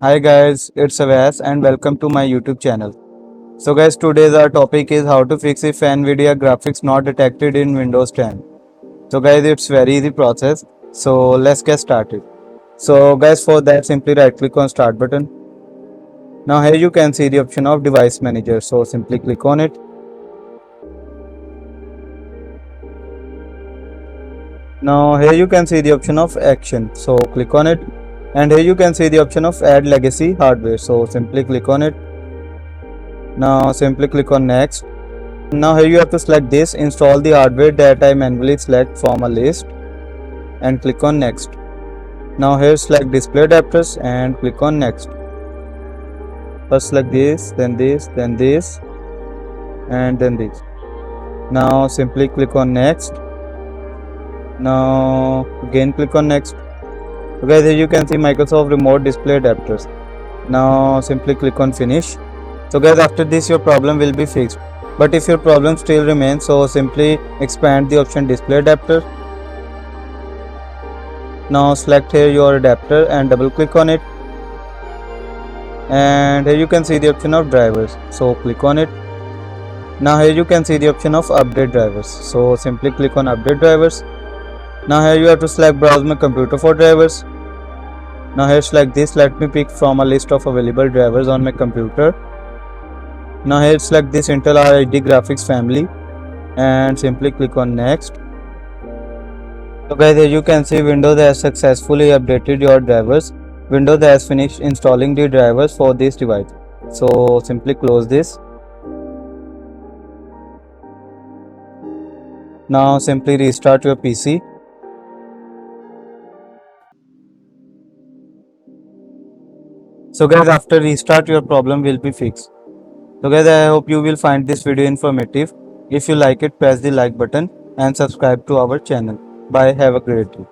Hi guys, it's Avas and welcome to my YouTube channel. So guys, today's our topic is how to fix if Nvidia graphics not detected in Windows 10. So guys, it's very easy process. So let's get started. So guys, for that simply right click on start button. Now here you can see the option of device manager. So simply click on it. Now here you can see the option of action. So click on it. And here you can see the option of add legacy hardware. So simply click on it. Now simply click on next. Now here you have to select this, install the hardware that I manually select from a list and click on next. Now here select display adapters and click on next. First select this, then this, then this and then this. Now simply click on next. Now again click on next. So guys, here you can see Microsoft remote display adapters. Now simply click on finish. So guys, after this your problem will be fixed. But if your problem still remains, so simply expand the option display adapter. Now select here your adapter and double click on it, and here you can see the option of drivers, so click on it. Now here you can see the option of update drivers, so simply click on update drivers. Now here you have to select browse my computer for drivers. Now here select this, let me pick from a list of available drivers on my computer. Now here select this Intel RHD graphics family and simply click on next. So guys, here you can see Windows has successfully updated your drivers. Windows has finished installing the drivers for this device. So simply close this. Now simply restart your PC. So guys, after restart your problem will be fixed. So guys, I hope you will find this video informative. If you like it, press the like button and subscribe to our channel. Bye, have a great day.